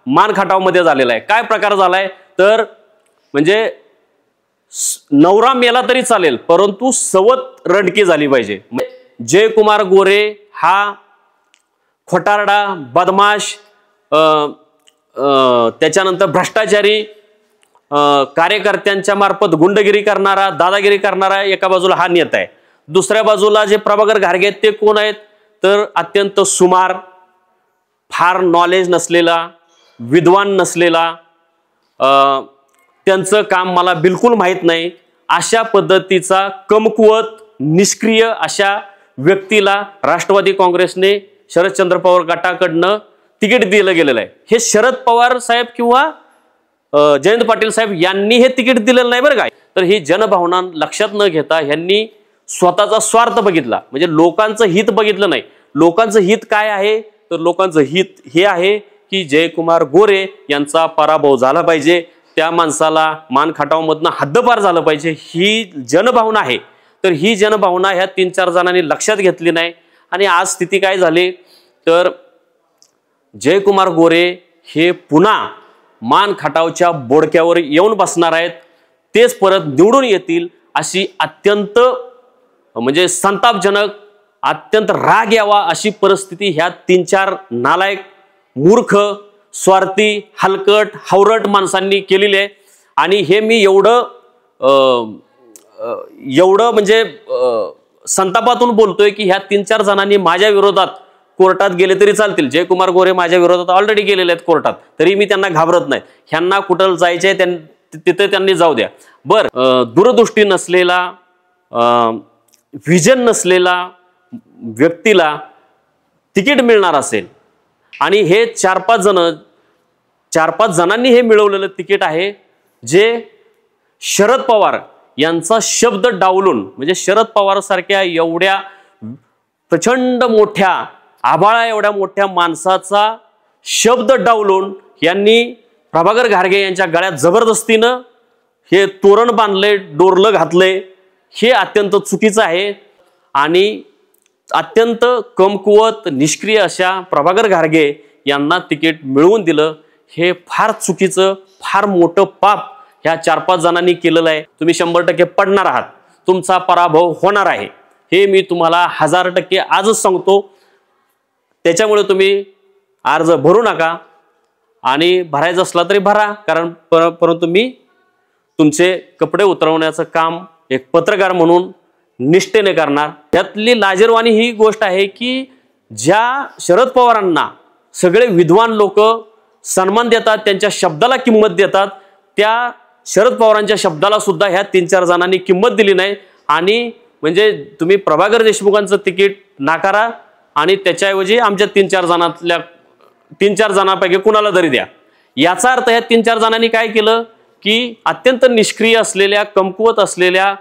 मानखटावमध्ये झालेला आहे। काय प्रकार झालाय तर म्हणजे नवरा मेला तरी चालेल परंतु सवत रंडकी झाली पाहिजे। जयकुमार गोरे हा खोटारडा, बदमाश, त्याच्यानंतर भ्रष्टाचारी, कार्यकर्त्यांच्या मार्फत गुंडगिरी करणारा, दादागिरी करणारा एका बाजूला हा नेता आहे। दुसऱ्या बाजूला जे प्रभाकर घारगे आहेत ते कोण आहेत तर अत्यंत सुमार, फार नॉलेज नसलेला, विद्वान नसलेला, त्यांचं काम मला बिलकुल माहित नाही अशा पद्धतीचा कमकुवत निष्क्रिय अशा व्यक्तीला राष्ट्रवादी काँग्रेसने शरदचंद्र पवार गटाकडनं तिकीट दिलं गेलेलं आहे। हे शरद पवार साहेब किंवा जयंत पाटील साहेब यांनी हे तिकीट दिलेलं नाही बरं काय। तर ही जनभावना लक्षात न घेता यांनी स्वतःचा स्वार्थ बघितला, म्हणजे लोकांचं हित बघितलं नाही। लोकांचं हित काय आहे तर लोकांचं हित हे आहे की जयकुमार गोरे यांचा पराभव झाला पाहिजे, त्या माणसाला मानखटावमधनं हद्दपार झालं पाहिजे, ही जनभावना आहे। तर ही जनभावना ह्या 3-4 जणांनी लक्षात घेतली नाही आणि आज स्थिती काय झाली तर जयकुमार गोरे हे पुन्हा मानखटावच्या बोडक्यावर येऊन बसणार आहेत, तेच परत निवडून येतील अशी अत्यंत म्हणजे संतापजनक, अत्यंत राग यावा अशी परिस्थिती ह्या 3-4 नालायक, मूर्ख, स्वार्थी, हलकट, हावरट माणसांनी केलेली आहे। आणि हे मी एवढं म्हणजे संतापातून बोलतोय की ह्या 3-4 जणांनी माझ्या विरोधात कोर्टात गेले तरी चालतील। जयकुमार गोरे माझ्या विरोधात ऑलरेडी गेलेले आहेत कोर्टात, तरी मी त्यांना घाबरत नाही। ह्यांना कुठं जायचंय तिथे त्यांनी जाऊ द्या। दूरदृष्टी नसलेला, व्हिजन नसलेला व्यक्तीला तिकीट मिळणार असेल आणि हे 4-5 जणांनी हे मिळवलेलं तिकीट आहे, जे शरद पवार यांचा शब्द डावलून, म्हणजे शरद पवार सारख्या एवढ्या प्रचंड मोठ्या आभाळा एवढ्या मोठ्या माणसाचा शब्द डावलून यांनी प्रभाकर घारगे यांच्या गळ्यात जबरदस्तीनं हे तोरण बांधले, डोरलं घातले, हे अत्यंत चुकीचं आहे। आणि अत्यंत कमकुवत निष्क्रिय अशा प्रभाकर घारगे यांना तिकीट मिळवून दिलं, हे फार चुकीचं, फार मोठं पाप ह्या 4-5 जणांनी केलेलं आहे। तुम्ही 100% पडणार आहात, तुमचा पराभव होणार आहे, हे मी तुम्हाला 1000% आजच सांगतो। त्याच्यामुळे तुम्ही अर्ज भरू नका आणि भरायचा असला तरी भरा, कारण परंतु मी तुमचे कपडे उतरवण्याचं काम एक पत्रकार म्हणून निष्ठेने करणार। त्यातली लाजिरवाणी ही गोष्ट आहे की ज्या शरद पवारांना सगळे विद्वान लोक सन्मान देतात, त्यांच्या शब्दाला किंमत देतात, त्या शरद पवारांच्या शब्दाला सुद्धा ह्या 3-4 जणांनी किंमत दिली नाही। आणि म्हणजे तुम्ही प्रभाकर देशमुखांचं तिकीट नाकारा आणि त्याच्याऐवजी आमच्या 3-4 जणांपैकी कुणाला तरी द्या। याचा अर्थ ह्या 3-4 जणांनी काय केलं की अत्यंत निष्क्रिय असलेल्या, कमकुवत असलेल्या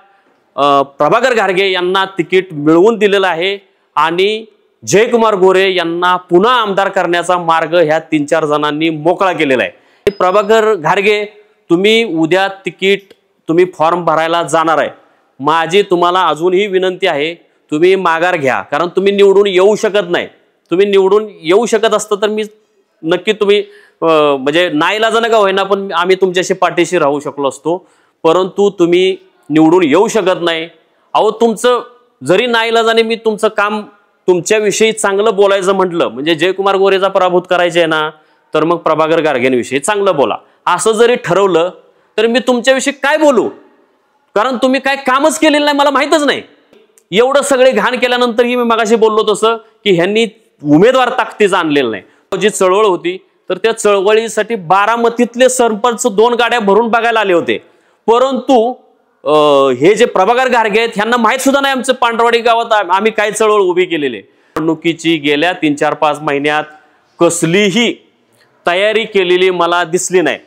प्रभाकर घारगे यांना तिकीट मिळवून दिलेलं आहे आणि जयकुमार गोरे यांना पुन्हा आमदार करण्याचा मार्ग ह्या 3-4 जणांनी मोकळा केलेला आहे। प्रभाकर घारगे, तुम्ही उद्या तिकीट तुम्ही फॉर्म भरायला जाणार आहे, माझी तुम्हाला अजूनही विनंती आहे, तुम्ही माघार घ्या, कारण तुम्ही निवडून येऊ शकत नाही। तुम्ही निवडून येऊ शकत असतं तर मी नक्की तुम्ही म्हणजे नाईलाजानं का होईना पण आम्ही तुमच्याशी पाठीशी राहू शकलो असतो, परंतु तुम्ही निवडून येऊ शकत नाही। अहो, तुमचं जरी नाईलाजाने मी तुमचं काम तुमच्याविषयी चांगलं बोलायचं म्हटलं, म्हणजे जयकुमार गोरेचा पराभूत करायचा आहे ना, तर मग प्रभाकर घारगेंविषयी चांगलं बोला, असं जरी ठरवलं तर मी तुमच्याविषयी काय बोलू, कारण तुम्ही काय कामच केलेलं नाही, मला माहितच नाही। एवढं सगळे घाण केल्यानंतरही मी मगाशी बोललो तसं की ह्यांनी उमेदवार ताकदीचा आणलेला नाही। जी चळवळ होती तर त्या चळवळीसाठी बारामतीतले सरपंच 2 गाड्या भरून बघायला आले होते, परंतु हे जे प्रभाकर घारगे आहेत ह्यांना माहित सुद्धा नाही आमचं पांढरवाडी गावात आम्ही काय चळवळ उभी केलेली। निवडणुकीची गेल्या 3-4-5 महिन्यात कसलीही तयारी केलेली मला दिसली नाही।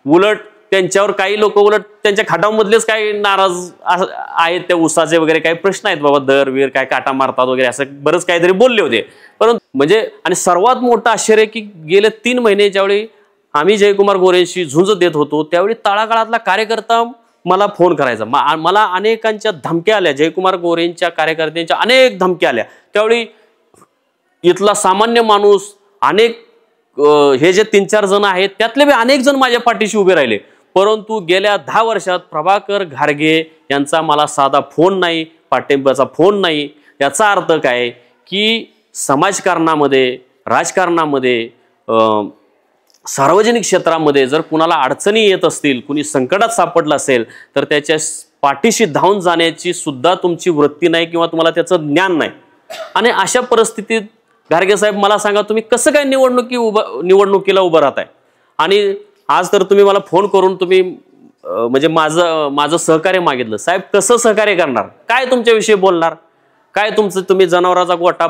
उलट त्यांच्यावर काही लोक उलट त्यांच्या खाटामधलेच काही नाराज आहेत, त्या उसाचे वगैरे काही प्रश्न आहेत बाबा, दरवीर काय काटा मारतात वगैरे असं बरंच काहीतरी बोलले होते। परंतु म्हणजे आणि सर्वात मोठं आश्चर्य की गेले 3 महिने ज्यावेळी आम्ही जयकुमार गोरेंशी झुंज देत होतो त्यावेळी तळागाळातला कार्यकर्ता मला फोन करायचा, मला अनेकांच्या धमक्या आल्या, जयकुमार गोरेंच्या कार्यकर्त्यांच्या अनेक धमक्या आल्या। त्यावेळी इथला सामान्य माणूस, अनेक हे जे 3-4 जण आहेत त्यातले बी अनेक जण माझ्या पाठीशी उभे राहिले, परंतु गेल्या 10 वर्षात प्रभाकर घारगे यांचा मला साधा फोन नाही, पाठिंब्याचा फोन नाही. याचा अर्थ काय की समाजकारणामध्ये, राजकारणामध्ये, सार्वजनिक क्षेत्रामध्ये जर कुणाला अडचणी येत असतील, कुणी संकटात सापडलं असेल, तर त्याच्या पाठीशी धावून जाण्याची सुद्धा तुमची वृत्ती नाही किंवा तुम्हाला त्याचं ज्ञान नाही. आणि अशा परिस्थितीत घारगे साहेब मला सांगा, तुम्ही कसं काय निवडणुकीला उभं राहताय? आणि आज तर तुम्ही मला फोन करून तुम्ही म्हणजे माझं सहकार्य मागितलं. साहेब कसं सहकार्य करणार? काय तुमच्याविषयी बोलणार? काय तुम्ही जनावराचा गोठा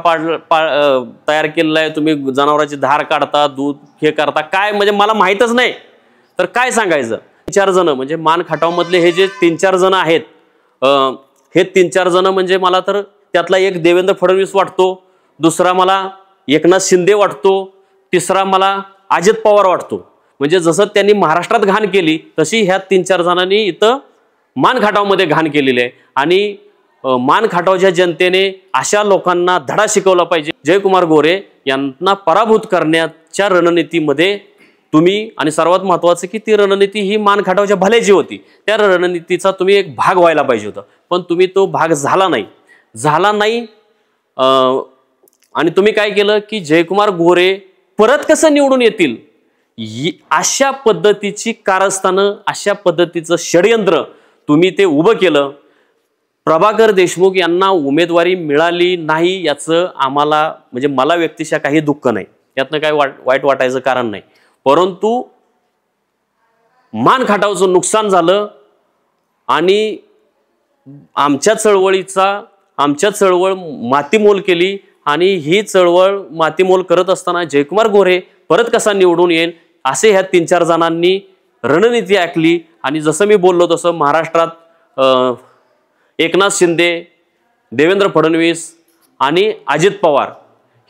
तयार केलेला आहे, तुम्ही जनावराची धार काढता, दूध हे करता, काय म्हणजे मला माहीतच नाही, तर काय सांगायचं? 3-4 जण म्हणजे मान खटावमधले हे जे 3-4 जण आहेत, हे 3-4 जण म्हणजे मला तर त्यातला एक देवेंद्र फडणवीस वाटतो, दुसरा मला एकनाथ शिंदे वाटतो, तिसरा मला अजित पवार वाटतो. म्हणजे जसं त्यांनी महाराष्ट्रात घाण केली तशी ह्या 3-4 जणांनी इथं मान खटावमध्ये घाण केलेली आहे. आणि मान खटावच्या जनतेने अशा लोकांना धडा शिकवला पाहिजे. जयकुमार गोरे यांना पराभूत करण्याच्या रणनीतीमध्ये तुम्ही, आणि सर्वात महत्त्वाचं की ती रणनीती ही मान खटावच्या भल्याची होती, त्या रणनीतीचा तुम्ही एक भाग व्हायला पाहिजे होता, पण तुम्ही तो भाग झाला नाही. आणि तुम्ही काय केलं की जयकुमार गोरे परत कसं निवडून येतील अशा पद्धतीची कारस्थानं, अशा पद्धतीचं षडयंत्र तुम्ही ते उभं केलं. प्रभाकर देशमुख यांना उमेदवारी मिळाली नाही याचं आम्हाला म्हणजे मला व्यक्तिशः काही दुःख नाही, यातनं काही वाईट वाटायचं कारण नाही. परंतु मान खटावचं नुकसान झालं आणि आमच्या चळवळ मातीमोल केली. आणि ही चळवळ मातीमोल करत असताना जयकुमार गोरे परत कसा निवडून येईल असे ह्या 3-4 जणांनी रणनीती आखली. आणि जसं मी बोललो तसं महाराष्ट्रात एकनाथ शिंदे, देवेंद्र फडणवीस आणि अजित पवार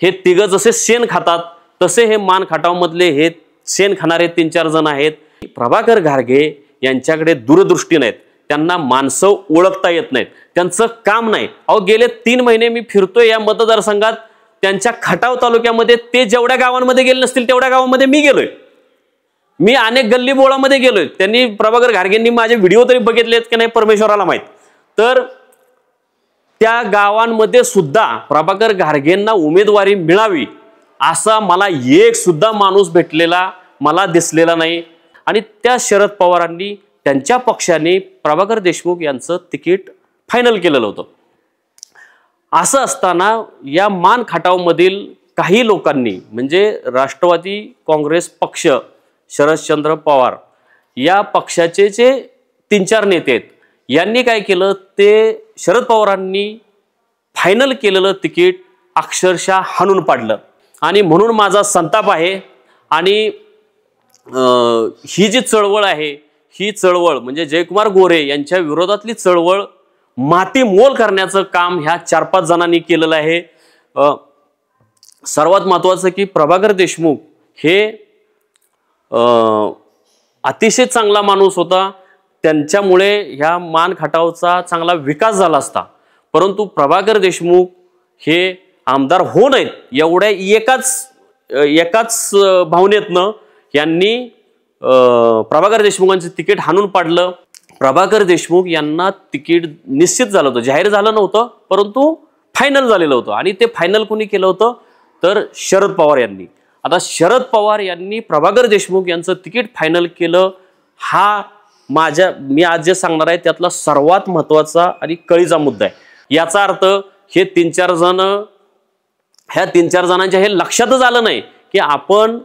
हे तिघं जसे शेण खातात तसे हे मान खटावमधले हे शेण खाणारे 3-4 जण आहेत. प्रभाकर घारगे यांच्याकडे दूरदृष्टी नाहीत, त्यांना माणसं ओळखता येत नाहीत, त्यांचं काम नाही. अहो गेले 3 महिने मी फिरतोय या मतदारसंघात, त्यांच्या खटाव तालुक्यामध्ये ते जेवढ्या गावांमध्ये गेले नसतील तेवढ्या गावांमध्ये मी गेलोय. मी अनेक गल्ली बोळामध्ये गेलोय. त्यांनी प्रभाकर घारगेंनी माझे व्हिडिओ तरी बघितलेत की नाही परमेश्वराला माहीत. तर त्या गावांमध्ये सुद्धा प्रभाकर घारगेंना उमेदवारी मिळावी असा मला एक सुद्धा माणूस भेटलेला मला दिसलेला नाही. आणि त्या शरद पवारांनी त्यांच्या पक्षाने प्रभाकर देशमुख यांचं तिकीट फायनल केलेलं होतं. असं असताना या मान खटावमधील काही लोकांनी म्हणजे राष्ट्रवादी काँग्रेस पक्ष, शरदचंद्र पवार या पक्षाचे जे 3-4 नेते आहेत, यांनी काय केलं, ते शरद पवारांनी फायनल केलेलं तिकीट अक्षरशः हाणून पाडलं. आणि म्हणून माझा संताप आहे. आणि ही जी चळवळ आहे, ही चळवळ म्हणजे जयकुमार गोरे यांच्या विरोधातली चळवळ मातीमोल करण्याचं काम ह्या 4-5 जणांनी केलेलं आहे. सर्वात महत्त्वाचं की प्रभाकर देशमुख हे अतिशय चांगला माणूस होता, त्यांच्यामुळे ह्या मान खटावचा चांगला विकास झाला असता. परंतु प्रभाकर देशमुख हे आमदार होऊ नयेत एवढ्या एकाच भावनेतनं यांनी प्रभाकर देशमुखांचं तिकीट हाणून पाडलं. प्रभाकर देशमुख यांना तिकीट निश्चित झालं होतं, जाहीर झालं नव्हतं, परंतु फायनल झालेलं होतं. आणि ते फायनल कोणी केलं होतं तर शरद पवार यांनी. आता शरद पवार यांनी प्रभाकर देशमुख यांचं तिकीट फायनल केलं. हा मी आज जे सांगणार आहे त्यातला सर्वात महत्त्वाचा आणि कळीचा मुद्दा आहे. याचा अर्थ हे 3-4 जण, ह्या 3-4 जणांच्या हे लक्षातच आलं नाही की आपण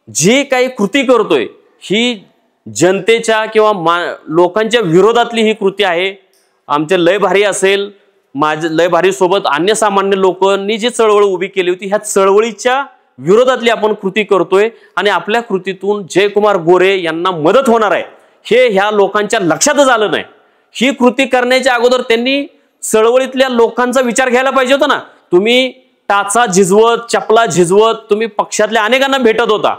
जी काही कृती करतोय ही जनतेच्या किंवा लोकांच्या विरोधातली ही कृती आहे. आमचे लय भारी असेल, लय भारी सोबत अन्य सामान्य लोकांनी जी चळवळ उभी केली होती, ह्या चळवळीच्या विरोधातली आपण कृती करतोय. आणि आपल्या कृतीतून जयकुमार गोरे यांना मदत होणार आहे हे ह्या लोकांच्या लक्षातच आलं नाही. ही कृती करण्याच्या अगोदर त्यांनी चळवळीतल्या लोकांचा विचार घ्यायला पाहिजे होता ना. तुम्ही टाचा झिजवत, चपला झिजवत तुम्ही पक्षातल्या अनेकांना भेटत होता,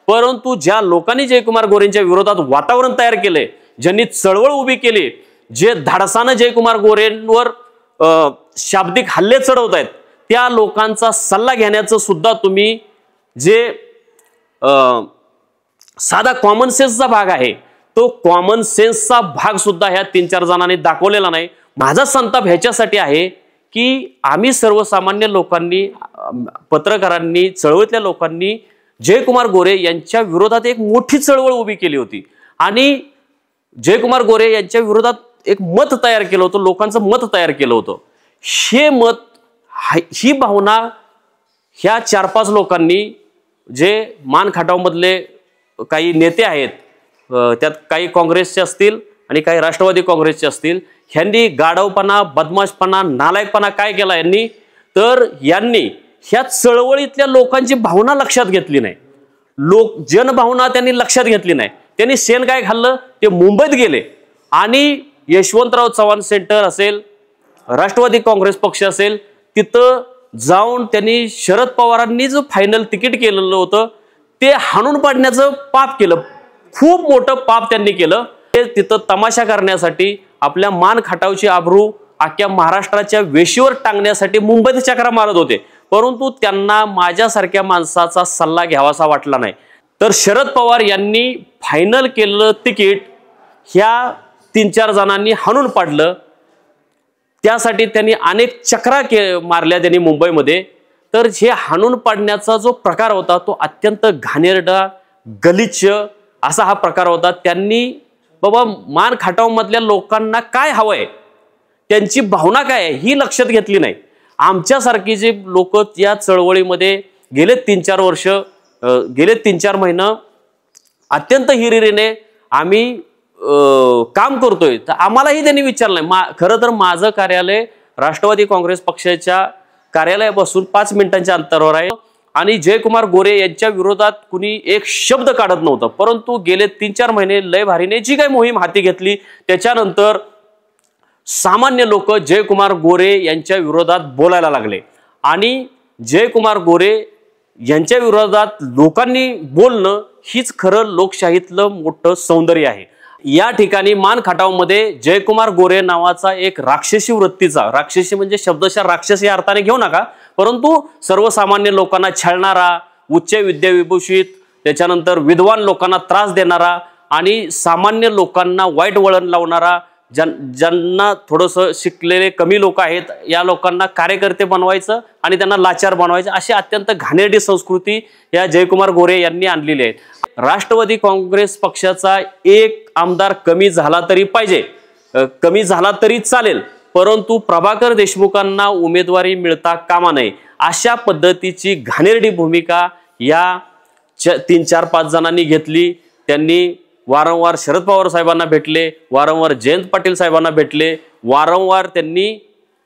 परंतु ज्या लोकांनी जयकुमार गोरेंच्या विरोधात वातावरण तयार केले, ज्यांनी चळवळ उभी केली, जे धाडसानं जयकुमार गोरेंवर शाब्दिक हल्ले चढवत आहेत, त्या लोकांचा सल्ला घेण्याचं सुद्धा तुम्ही जे साधा कॉमन सेन्सचा भाग आहे, तो कॉमन सेन्सचा भाग सुद्धा ह्या 3-4 जणांनी दाखवलेला नाही. माझा संताप ह्याच्यासाठी आहे की आम्ही सर्वसामान्य लोकांनी, पत्रकारांनी, चळवळीतल्या लोकांनी जयकुमार गोरे यांच्या विरोधात एक मोठी चळवळ उभी केली होती आणि जयकुमार गोरे यांच्या विरोधात एक मत तयार केलं होतं, लोकांचं मत तयार केलं होतं. हे मत, ही भावना ह्या 4-5 लोकांनी, जे मान खटावमधले काही नेते आहेत, त्यात काही काँग्रेसचे असतील आणि काही राष्ट्रवादी काँग्रेसचे असतील, ह्यांनी गाढवपणा, बदमाशपणा, नालायकपणा काय केला यांनी, तर यांनी ह्या चळवळीतल्या लोकांची भावना लक्षात घेतली नाही. जनभावना त्यांनी लक्षात घेतली नाही. त्यांनी शेण काय खाल्लं, ते मुंबईत गेले आणि यशवंतराव चव्हाण सेंटर असेल, राष्ट्रवादी काँग्रेस पक्ष असेल, तिथं जाऊन त्यांनी शरद पवारांनी जो फायनल तिकीट केलेलं होतं ते हाणून पाडण्याचं पाप केलं. खूप मोठं पाप त्यांनी केलं. ते तिथं तमाशा करण्यासाठी, आपल्या मान खटावची आबरू अख्ख्या महाराष्ट्राच्या वेशीवर टांगण्यासाठी मुंबईत चक्रा मारत होते. परंतु त्यांना माझ्यासारख्या माणसाचा सल्ला घ्यावासा वाटला नाही. तर शरद पवार यांनी फायनल केलेलं तिकीट ह्या 3-4 जणांनी हाणून पाडलं. त्यासाठी त्यांनी अनेक चक्रा मारल्या त्यांनी मुंबईमध्ये. तर हे हाणून पाडण्याचा जो प्रकार होता तो अत्यंत घाणेरडा, गलिच्छ असा हा प्रकार होता. त्यांनी बाबा मान खटावमधल्या लोकांना काय हवंय, त्यांची भावना काय आहे ही लक्षात घेतली नाही. आमच्यासारखी जे लोक या चळवळीमध्ये गेले 3-4 वर्ष, गेले 3-4 महिने अत्यंत हिरिरीने आम्ही काम करतोय, तर आम्हालाही त्यांनी विचारलं नाही. खरं तर माझं कार्यालय राष्ट्रवादी काँग्रेस पक्षाच्या कार्यालयापासून 5 मिनिटांच्या अंतरावर आहे आणि जयकुमार गोरे यांच्या विरोधात कुणी एक शब्द काढत नव्हतं. परंतु गेले 3-4 महिने लय भारीने जी काही मोहीम हाती घेतली, त्याच्यानंतर सामान्य लोक जयकुमार गोरे यांच्या विरोधात बोलायला लागले आणि जयकुमार गोरे यांच्या विरोधात लोकांनी बोलणं हीच खरं लोकशाहीतलं मोठं सौंदर्य आहे. या ठिकाणी मान खटावमध्ये जयकुमार गोरे नावाचा एक राक्षसी वृत्तीचा, राक्षसी म्हणजे शब्दशः राक्षस या अर्थाने घेऊ नका, परंतु सर्वसामान्य लोकांना छळणारा, उच्च विद्याविभूषित, त्याच्यानंतर विद्वान लोकांना त्रास देणारा आणि सामान्य लोकांना वाईट वळण लावणारा, ज्यांना थोडंसं शिकलेले कमी लोक आहेत या लोकांना कार्यकर्ते बनवायचं आणि त्यांना लाचार बनवायचं, अशी अत्यंत घाणेरडी संस्कृती या जयकुमार गोरे यांनी आणलेली आहे. राष्ट्रवादी काँग्रेस पक्षाचा एक आमदार कमी झाला तरी पाहिजे, कमी झाला तरी चालेल, परंतु प्रभाकर देशमुखांना उमेदवारी मिळता कामा नये अशा पद्धतीची घाणेरडी भूमिका या 3-4-5 जणांनी घेतली. त्यांनी वारंवार शरद पवार साहेबांना भेटले, वारंवार जयंत पाटील साहेबांना भेटले, वारंवार त्यांनी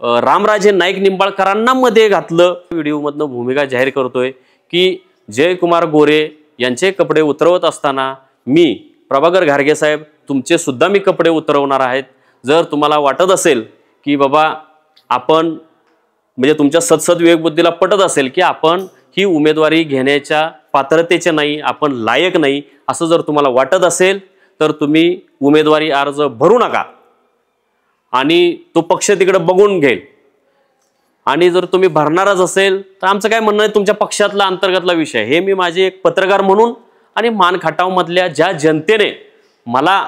रामराजे नाईक निंबाळकरांना मध्ये घातलं. व्हिडिओमधनं भूमिका जाहीर करतोय की जयकुमार गोरे यांचे कपडे उतरवत असताना मी प्रभाकर घारगे साहेब तुमचे सुद्धा मी कपडे उतरवणार आहेत. जर तुम्हाला वाटत असेल की बाबा आपण म्हणजे तुमच्या सदसद विवेकबुद्धीला पटत असेल की आपण ही उमेदवारी घेण्याच्या पात्रतेचे नाही, आपण लायक नाही, असं जर तुम्हाला वाटत असेल तर तुम्ही उमेदवारी अर्ज भरू नका आणि तो पक्ष तिकडे बघून घेईल. आणि जर तुम्ही भरणारच असेल तर आमचं काय म्हणणं आहे, तुमच्या पक्षातला अंतर्गतला विषय. हे मी माझे एक पत्रकार म्हणून आणि मान खटावमधल्या ज्या जनतेने मला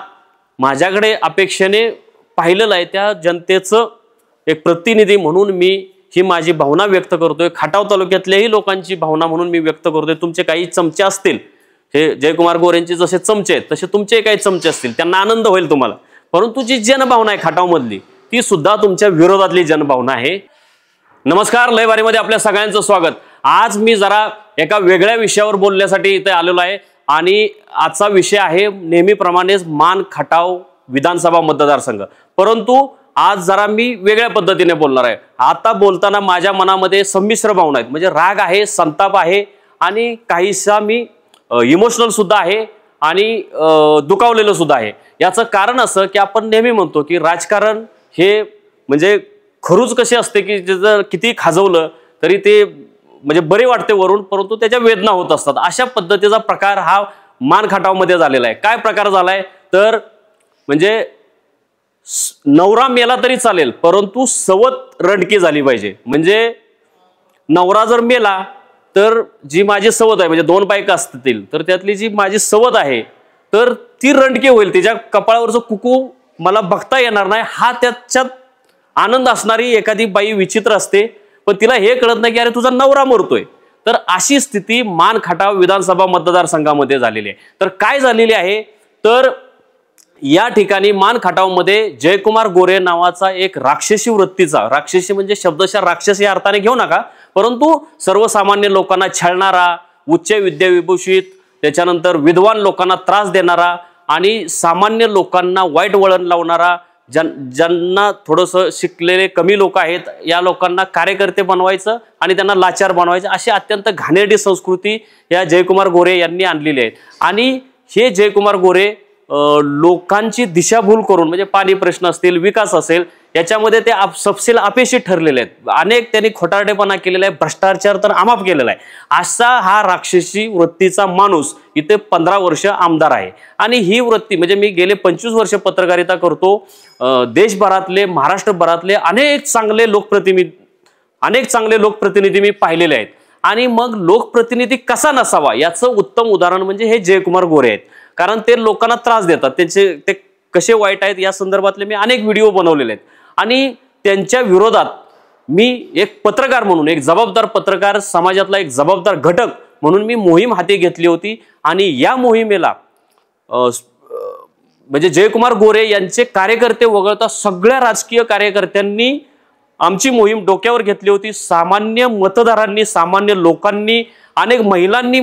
माझ्याकडे अपेक्षेने पाहिलेलं आहे त्या जनतेचं एक प्रतिनिधी म्हणून मी ही माझी भावना व्यक्त करतोय. खटाव तालुक्यातल्याही लोकांची भावना म्हणून मी व्यक्त करतोय. तुमचे काही चमचे असतील, हे जयकुमार गोरेंचे जसे चमचे आहेत तसे तुमचे काही चमचे असतील, त्यांना आनंद होईल तुम्हाला, परंतु जी जनभावना आहे खटावमधली ती सुद्धा तुमच्या विरोधातली जनभावना आहे. नमस्कार, लयबारीमध्ये आपल्या सगळ्यांचं स्वागत. आज मी जरा एका वेगळ्या विषयावर बोलण्यासाठी इथे आलेलो आहे आणि आजचा विषय आहे नेहमीप्रमाणेच मान खटाव विधानसभा मतदारसंघ. परंतु आज जरा मी वेगळ्या पद्धतीने बोलणार आहे. आता बोलताना माझ्या मनामध्ये संमिश्र भावना आहेत, म्हणजे राग आहे, संताप आहे आणि काहीसा मी इमोशनल सुद्धा आहे आणि दुखावलेलं सुद्धा आहे. याचं कारण असं की आपण नेहमी म्हणतो की राजकारण हे म्हणजे खरूच कसे असते की जर किती खाजवलं तरी ते म्हणजे बरे वाटते वरून, परंतु त्याच्या वेदना होत असतात. अशा पद्धतीचा प्रकार हा मान खटावमध्ये झालेला आहे. काय प्रकार झालाय तर म्हणजे नवरा मेला तरी चालेल परंतु सवत रडकी झाली पाहिजे. म्हणजे नवरा जर मेला तर जी माझी सवत आहे म्हणजे 2 बायका असतील तर त्यातली जी माझी सवत आहे तर ती रंडके होईल, तिच्या कपाळावरचं कुकू मला बघता येणार नाही, हा त्याच्यात आनंद असणारी एखादी बाई विचित्र असते. पण तिला हे कळत नाही की अरे तुझा नवरा मरतोय. तर अशी स्थिती मान खटाव विधानसभा मतदारसंघामध्ये झालेली आहे. तर काय झालेली आहे तर या ठिकाणी मान खटावमध्ये जयकुमार गोरे नावाचा एक राक्षसी वृत्तीचा, राक्षसी म्हणजे शब्दशः राक्षस या अर्थाने घेऊ नका, परंतु सर्वसामान्य लोकांना छळणारा, उच्च विद्याविभूषित, त्याच्यानंतर विद्वान लोकांना त्रास देणारा आणि सामान्य लोकांना वाईट वळण लावणारा, ज्यांना थोडंसं शिकलेले कमी लोक आहेत या लोकांना कार्यकर्ते बनवायचं आणि त्यांना लाचार बनवायचं, अशी अत्यंत घाणेरडी संस्कृती या जयकुमार गोरे यांनी आणलेली आहे. आणि हे जयकुमार गोरे लोकांची दिशाभूल करून म्हणजे पाणी प्रश्न असतील, विकास असेल, याच्यामध्ये ते सपशेल अपयशी ठरलेले आहेत. अनेक त्यांनी खोटारडेपणा केलेला आहे, भ्रष्टाचार तर अमाप केलेला आहे. असा हा राक्षसी वृत्तीचा माणूस इथे 15 वर्ष आमदार आहे. आणि ही वृत्ती म्हणजे मी गेले 25 वर्ष पत्रकारिता करतो. देशभरातले, महाराष्ट्रभरातले अनेक चांगले लोकप्रतिनिधी मी पाहिलेले आहेत. आणि मग लोकप्रतिनिधी कसा नसावा याचं उत्तम उदाहरण म्हणजे हे जयकुमार गोरे आहेत. कारण ते लोकांना त्रास देतात, ते कसे वाईट आहेत या संदर्भातले मी अनेक व्हिडिओ बनवलेले आहेत. आणि त्यांच्या विरोधात मी एक पत्रकार म्हणून, एक जबाबदार पत्रकार, समाजातला एक जबाबदार घटक म्हणून मी मोहीम हाती घेतली होती. आणि या मोहिमेला म्हणजे जयकुमार गोरे यांचे कार्यकर्ते वगळता सगळ्या राजकीय कार्यकर्त्यांनी आमची मोहीम डोक्यावर घेतली होती. सामान्य मतदारांनी, सामान्य लोकांनी, अनेक महिलांनी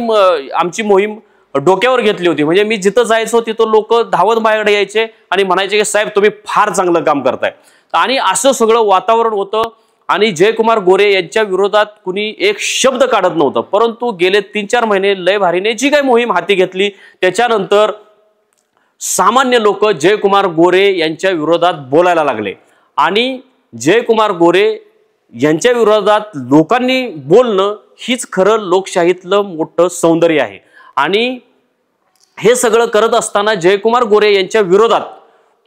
आमची मोहीम डोक्यावर घेतली होती. म्हणजे मी जिथं जायचो तिथं लोक धावत माझ्याकडे यायचे आणि म्हणायचे की साहेब तुम्ही फार चांगलं काम करताय. आणि असं सगळं वातावरण होतं. आणि जयकुमार गोरे यांच्या विरोधात कुणी एक शब्द काढत नव्हतं. परंतु गेले 3-4 महिने लय भारीने जी काही मोहीम हाती घेतली त्याच्यानंतर सामान्य लोक जयकुमार गोरे यांच्या विरोधात बोलायला लागले. आणि जयकुमार गोरे यांच्या विरोधात लोकांनी बोलणं हीच खरं लोकशाहीतलं मोठं सौंदर्य आहे. आणि हे सगळं करत असताना जयकुमार गोरे यांच्या विरोधात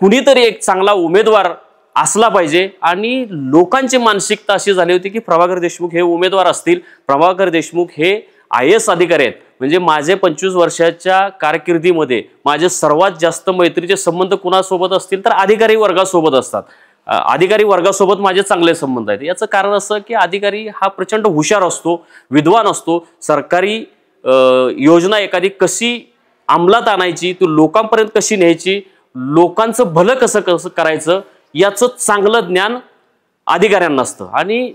कुणीतरी एक चांगला उमेदवार असला पाहिजे. आणि लोकांची मानसिकता अशी झाली होती की प्रभाकर देशमुख हे उमेदवार असतील. प्रभाकर देशमुख हे IAS अधिकारी आहेत. म्हणजे माझे 25 वर्षाच्या कारकिर्दीमध्ये माझे सर्वात जास्त मैत्रीचे संबंध कुणासोबत असतील तर अधिकारी वर्गासोबत असतात. अधिकारी वर्गासोबत माझे चांगले संबंध आहेत. याचं कारण असं की अधिकारी हा प्रचंड हुशार असतो, विद्वान असतो. सरकारी योजना एखादी कशी अंमलात आणायची, ती लोकांपर्यंत कशी न्यायची, लोकांचं भलं कसं कसं करायचं याचं चांगलं ज्ञान अधिकाऱ्यांना असतं. आणि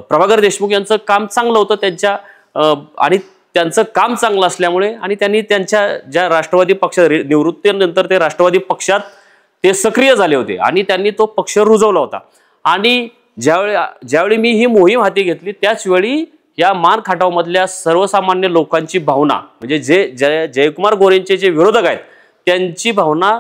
प्रभाकर देशमुख यांचं काम चांगलं होतं आणि त्यांचं काम चांगलं असल्यामुळे आणि त्यांनी त्यांच्या ज्या राष्ट्रवादी पक्ष निवृत्तीनंतर ते राष्ट्रवादी पक्षात ते सक्रिय झाले होते आणि त्यांनी तो पक्ष रुजवला होता. आणि ज्यावेळी मी ही मोहीम हाती घेतली त्याचवेळी या मान खटावमधल्या सर्वसामान्य लोकांची भावना म्हणजे जयकुमार गोरेंचे जे विरोधक आहेत त्यांची भावना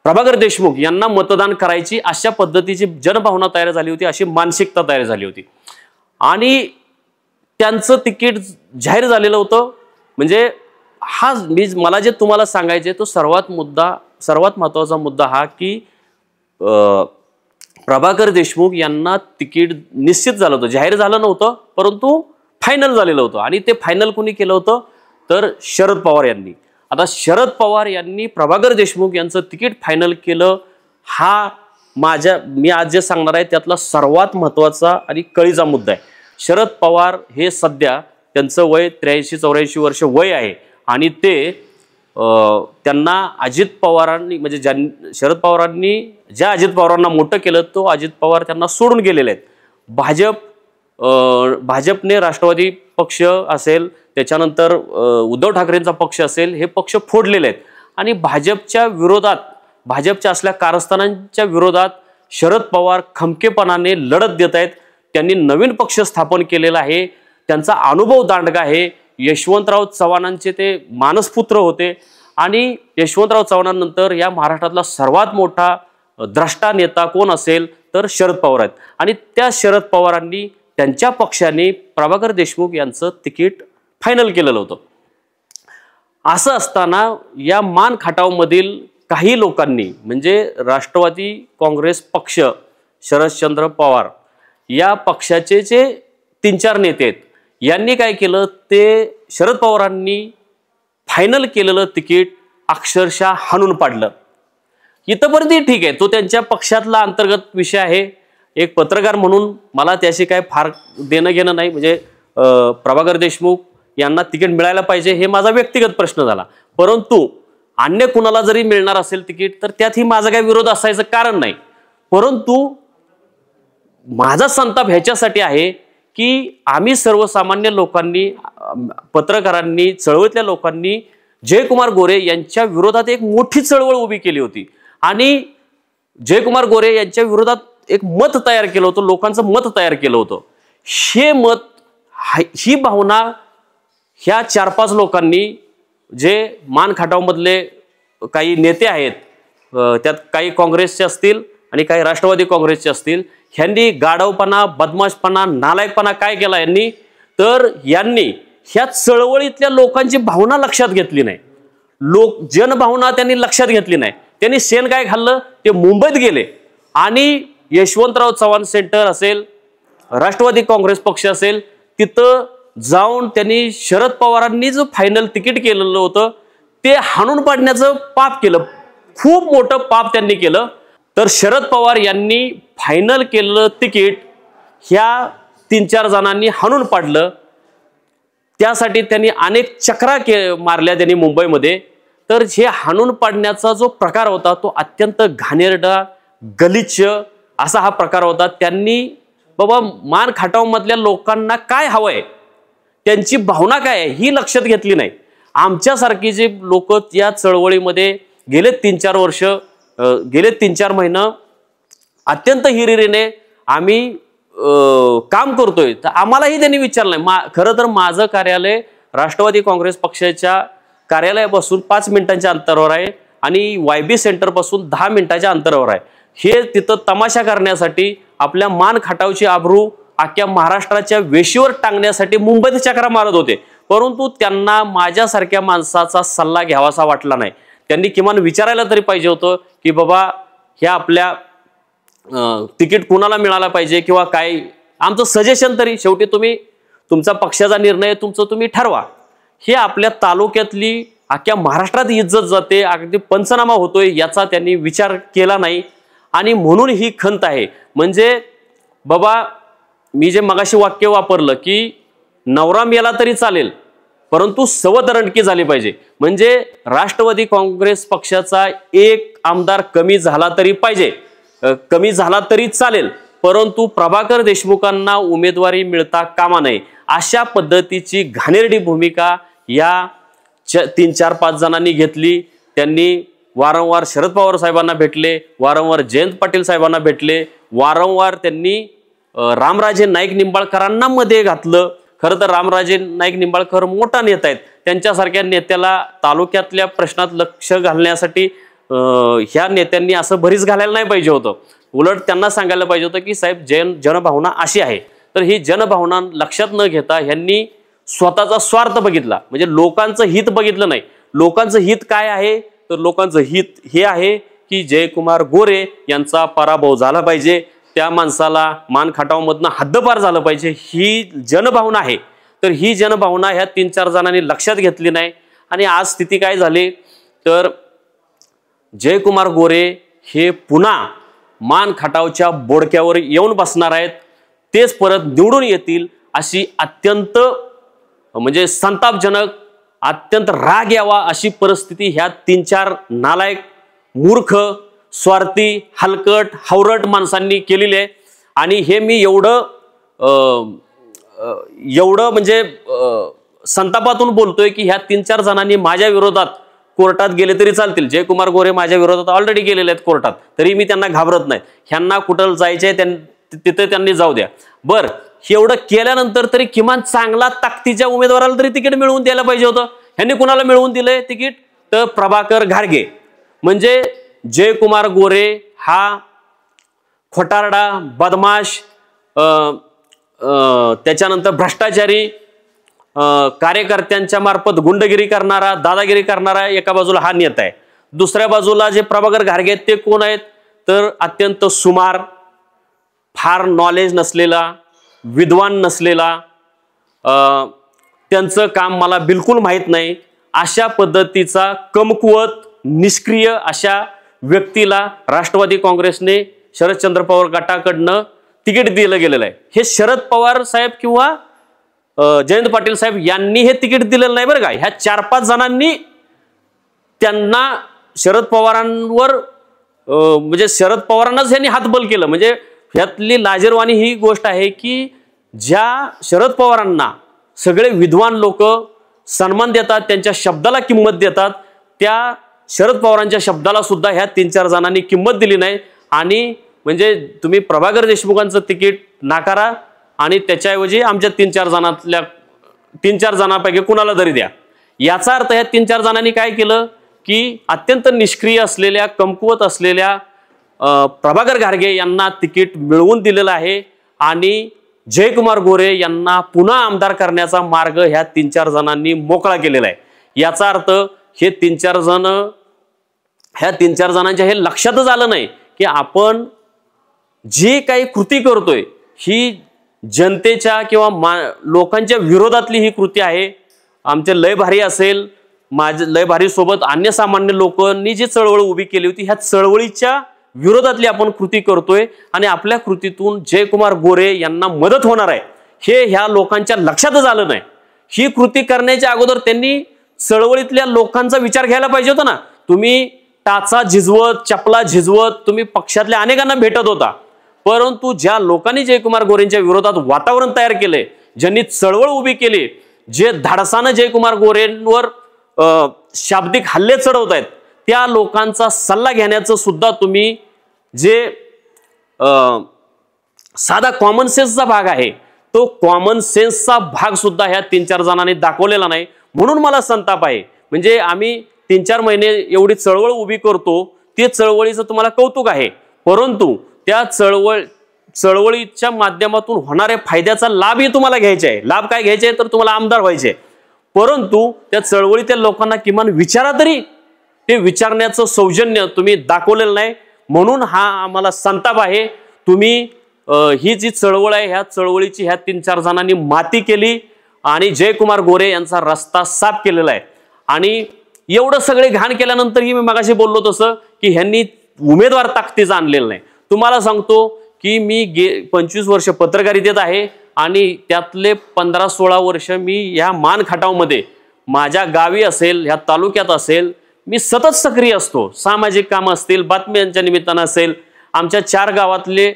प्रभाकर देशमुख यांना मतदान करायची अशा पद्धतीची जनभावना तयार झाली होती, अशी मानसिकता तयार झाली होती. आणि त्यांचं तिकीट जाहीर झालेलं होतं. म्हणजे मला जे तुम्हाला सांगायचे तो सर्वात महत्त्वाचा मुद्दा हा की प्रभाकर देशमुख यांना तिकीट निश्चित झालं होतं, जाहीर झालं नव्हतं परंतु फायनल झालेलं होतं. आणि ते फायनल कोणी केलं होतं तर शरद पवार यांनी. आता शरद पवार यांनी प्रभाकर देशमुख यांचं तिकीट फायनल केलं. हा मी आज जे सांगणार आहे त्यातला सर्वात महत्त्वाचा आणि कळीचा मुद्दा आहे. शरद पवार हे सध्या त्यांचं वय 83-84 वर्ष वय आहे. आणि ते त्यांना अजित पवारांनी म्हणजे शरद पवारांनी ज्या अजित पवारांना मोठं केलं तो अजित पवार त्यांना सोडून गेलेले आहेत. भाजपने राष्ट्रवादी पक्ष असेल, त्याच्यानंतर उद्धव ठाकरेंचा पक्ष असेल, हे पक्ष फोडलेले आहेत. आणि भाजपच्या असल्या कारस्थानांच्या विरोधात शरद पवार खमकेपणाने लढत देत आहेत. त्यांनी नवीन पक्ष स्थापन केलेला आहे. त्यांचा अनुभव दांडगा आहे. यशवंतराव चव्हाणांचे ते मानसपुत्र होते. आणि यशवंतराव चव्हाणांनंतर या महाराष्ट्रातला सर्वात मोठा द्रष्टा नेता कोण असेल तर शरद पवार आहेत. आणि त्या शरद पवारांनी त्यांच्या पक्षाने प्रभाकर देशमुख यांचं तिकीट फायनल केलेलं होतं. असं असताना या मान खटावमधील काही लोकांनी म्हणजे राष्ट्रवादी काँग्रेस पक्ष, शरदचंद्र पवार या पक्षाचे जे 3-4 नेते आहेत, यांनी काय केलं, ते शरद पवारांनी फायनल केलेलं तिकीट अक्षरशः हाणून पाडलं. इथपर्यंत ठीक आहे, तो त्यांच्या पक्षातला अंतर्गत विषय आहे. एक पत्रकार म्हणून मला त्याशी काय फार देणं घेणं नाही. म्हणजे प्रभाकर देशमुख यांना तिकीट मिळायला पाहिजे हे माझा व्यक्तिगत प्रश्न झाला. परंतु अन्य कुणाला जरी मिळणार असेल तिकीट तर त्यातही माझा काही विरोध असायचं कारण नाही. परंतु माझा संताप ह्याच्यासाठी आहे की आम्ही सर्वसामान्य लोकांनी, पत्रकारांनी, चळवळीतल्या लोकांनी जयकुमार गोरे यांच्या विरोधात एक मोठी चळवळ उभी केली होती आणि जयकुमार गोरे यांच्या विरोधात एक मत तयार केलं होतं, लोकांचं मत तयार केलं होतं. हे मत, ही भावना ह्या 4-5 लोकांनी, जे मान खटावमधले काही नेते आहेत, त्यात काही काँग्रेसचे असतील आणि काही राष्ट्रवादी काँग्रेसचे असतील, ह्यांनी गाढवपणा, बदमाशपणा, नालायकपणा काय केला यांनी, तर यांनी ह्या चळवळीतल्या लोकांची भावना लक्षात घेतली नाही. जनभावना त्यांनी लक्षात घेतली नाही. त्यांनी शेण काय खाल्लं, ते मुंबईत गेले आणि यशवंतराव चव्हाण सेंटर असेल, राष्ट्रवादी काँग्रेस पक्ष असेल, तिथं जाऊन त्यांनी शरद पवारांनी जो फायनल तिकीट केलेलं होतं ते हाणून पाडण्याचं पाप केलं. खूप मोठं पाप त्यांनी केलं. तर शरद पवार यांनी फायनल केलेलं तिकीट ह्या 3-4 जणांनी हाणून पाडलं. त्यासाठी त्यांनी अनेक चक्रा मारल्या त्यांनी मुंबईमध्ये. तर हे हाणून पाडण्याचा जो प्रकार होता तो अत्यंत घाणेरडा, गलिच्छ असा हा प्रकार होता. त्यांनी बाबा मान खटावमधल्या लोकांना काय हवंय, त्यांची भावना काय आहे ही लक्षात घेतली नाही. आमच्यासारखी जे लोक या चळवळीमध्ये गेले 3-4 वर्ष, गेले 3-4 महिने अत्यंत हिरिरीने आम्ही काम करतोय, तर आम्हालाही त्यांनी विचारलंय. खरं तर माझं कार्यालय राष्ट्रवादी काँग्रेस पक्षाच्या कार्यालयापासून 5 मिनिटांच्या अंतरावर आहे आणि YB सेंटर पासून 10 मिनिटाच्या अंतरावर आहे. हे तिथं तमाशा करण्यासाठी, आपल्या मान खटावची आबरू अख्ख्या महाराष्ट्राच्या वेशीवर टांगण्यासाठी मुंबईत चक्रा मारत होते. परंतु त्यांना माझ्यासारख्या माणसाचा सल्ला घ्यावासा वाटला नाही. त्यांनी किमान विचारायला तरी पाहिजे होतं की बाबा ह्या आपल्या तिकीट कुणाला मिळाला पाहिजे किंवा काय, आमचं सजेशन तरी. शेवटी तुम्ही तुमचा पक्षाचा निर्णय तुमचं तुम्ही ठरवा. हे आपल्या तालुक्यातली, अख्ख्या महाराष्ट्रात इज्जत जाते, अगदी पंचनामा होतोय याचा त्यांनी विचार केला नाही आणि म्हणून ही खंत आहे. म्हणजे बाबा मी जे मगाशी वाक्य वापरलं की नवरा मेला तरी चालेल परंतु सवदरणकी झाली पाहिजे. म्हणजे राष्ट्रवादी काँग्रेस पक्षाचा एक आमदार कमी झाला तरी पाहिजे, कमी झाला तरी चालेल, परंतु प्रभाकर देशमुखांना उमेदवारी मिळता कामा नये अशा पद्धतीची घाणेरडी भूमिका या 3-4-5 जणांनी घेतली. त्यांनी वारंवार शरद पवार साहेबांना भेटले, वारंवार जयंत पाटील साहेबांना भेटले, वारंवार त्यांनी रामराजे नाईक निंबाळकरांना मध्ये घातलं. खरं तर रामराजे नाईक निंबाळकर मोठा नेता आहेत, त्यांच्यासारख्या नेत्याला तालुक्यातल्या प्रश्नात लक्ष घालण्यासाठी ह्या नेत्यांनी असं भरीस घालायला नाही पाहिजे होतं. उलट त्यांना सांगायला पाहिजे होतं की साहेब जनभावना अशी आहे. तर ही जनभावना लक्षात न घेता ह्यांनी स्वतःचा स्वार्थ बघितला, म्हणजे लोकांचं हित बघितलं नाही. लोकांचं हित काय आहे, तर लोकांचं हित हे आहे की जयकुमार गोरे यांचा पराभव झाला पाहिजे, त्या माणसाला मान खटावमधनं हद्दपार झालं पाहिजे, ही जनभावना आहे. तर ही जनभावना ह्या 3-4 जणांनी लक्षात घेतली नाही आणि आज स्थिती काय झाली, तर जयकुमार गोरे हे पुन्हा मान खटावच्या बोडक्यावर येऊन बसणार आहेत. तेच परत निवडून येतील अशी अत्यंत म्हणजे संतापजनक, अत्यंत राग यावा अशी परिस्थिती ह्या 3-4 नालायक, मूर्ख, स्वार्थी, हलकट, हावरट माणसांनी केलेली आहे. आणि हे मी एवढं म्हणजे संतापातून बोलतोय की ह्या 3-4 जणांनी माझ्या विरोधात कोर्टात गेले तरी चालतील. जयकुमार गोरे माझ्या विरोधात ऑलरेडी गेलेले आहेत कोर्टात, तरी मी त्यांना घाबरत नाही. ह्यांना कुठं जायचंय तिथे त्यांनी जाऊ द्या. बर, एवढं केल्यानंतर तरी किमान चांगला ताकदीच्या उमेदवाराला तरी तिकीट मिळवून द्यायला पाहिजे होतं. ह्यांनी कुणाला मिळवून दिलंय तिकीट, तर प्रभाकर घारगे. म्हणजे जयकुमार गोरे हा खोटारडा, बदमाश, त्याच्यानंतर भ्रष्टाचारी, कार्यकर्त्यांच्या मार्फत गुंडगिरी करणारा, दादागिरी करणारा एका बाजूला हा नेता आहे. दुसऱ्या बाजूला जे प्रभाकर घारगे आहेत ते कोण आहेत, तर अत्यंत सुमार, फार नॉलेज नसलेला, विद्वान नसलेला, त्यांचं काम मला बिलकुल माहीत नाही अशा पद्धतीचा कमकुवत निष्क्रिय अशा व्यक्तीला राष्ट्रवादी काँग्रेसने शरदचंद्र पवार गटाकडनं तिकीट दिलं गेलेलं आहे। हे शरद पवार साहेब किंवा जयंत पाटील साहेब यांनी हे तिकीट दिलेलं नाही बरं का। ह्या 4-5 जणांनी त्यांना शरद पवारांवर म्हणजे शरद पवारांनाच यांनी हातबल केलं। म्हणजे ह्यातली लाजिरवाणी ही गोष्ट आहे की ज्या शरद पवारांना सगळे विद्वान लोक सन्मान देतात, त्यांच्या शब्दाला किंमत देतात, त्या शरद पवारांच्या शब्दाला सुद्धा ह्या 3-4 जणांनी किंमत दिली नाही। आणि म्हणजे तुम्ही प्रभाकर देशमुखांचं तिकीट नाकारा आणि त्याच्याऐवजी आमच्या 3-4 जणांपैकी कुणाला तरी द्या। याचा अर्थ ह्या 3-4 जणांनी काय केलं की अत्यंत निष्क्रिय असलेल्या, कमकुवत असलेल्या प्रभाकर घारगे यांना तिकीट मिळवून दिलेलं आहे आणि जयकुमार गोरे यांना पुन्हा आमदार करण्याचा मार्ग ह्या 3-4 जणांनी मोकळा केलेला आहे। याचा अर्थ हे 3-4 जण, ह्या 3-4 जणांच्या हे लक्षातच आलं नाही की आपण जी काही कृती करतोय ही जनतेच्या किंवा लोकांच्या विरोधातली ही कृती आहे। आमचे लय भारी असेल, माझे लय भारी सोबत अन्य सामान्य लोकांनी जी चळवळ उभी केली होती ह्या चळवळीच्या विरोधातली आपण कृती करतोय आणि आपल्या कृतीतून जयकुमार गोरे यांना मदत होणार आहे हे ह्या लोकांच्या लक्षातच आलं नाही। ही कृती करण्याच्या अगोदर त्यांनी चळवळीतल्या लोकांचा विचार घ्यायला पाहिजे होता ना। तुम्ही टाचा झिजवत, चपला झिजवत तुम्ही पक्षातल्या अनेकांना भेटत होता, परंतु ज्या लोकांनी जयकुमार गोरेंच्या विरोधात वातावरण तयार केले, ज्यांनी चळवळ उभी केली, जे धाडसानं जयकुमार गोरेंवर शाब्दिक हल्ले चढवत आहेत, त्या लोकांचा सल्ला घेण्याचं सुद्धा तुम्ही जे साधा कॉमन सेन्सचा भाग आहे तो कॉमन सेन्सचा भाग सुद्धा ह्या 3-4 जणांनी दाखवलेला नाही। म्हणून मला संताप आहे। म्हणजे आम्ही 3-4 महिने एवढी चळवळ उभी करतो, ते चळवळीचं तुम्हाला कौतुक आहे, परंतु त्या चळवळीच्या माध्यमातून होणाऱ्या फायद्याचा लाभही तुम्हाला घ्यायचा आहे। लाभ काय घ्यायचे तर तुम्हाला आमदार व्हायचे, परंतु त्या चळवळीतील लोकांना किमान विचारा तरी, ते विचारण्याचं सौजन्य तुम्ही दाखवलेलं नाही। म्हणून हा आम्हाला संताप आहे। तुम्ही ही जी चळवळ आहे ह्या चळवळीची ह्या 3-4 जणांनी माती केली आणि जयकुमार गोरे यांचा रस्ता साफ केलेला आहे। आणि एवढं सगळे घाण केल्यानंतरही मी मगाशी बोललो तसं की ह्यांनी उमेदवार ताकदीचा आणलेला नाही। तुम्हाला सांगतो की मी 25 वर्ष पत्रकारितेत आहे आणि त्यातले 15-16 वर्ष मी ह्या मान खटावमध्ये माझ्या गावी असेल, ह्या तालुक्यात असेल, मी सतत सक्रिय असतो। सामाजिक काम असतील, बातम्यांच्या निमित्तानं असेल, आमच्या 4 गावातले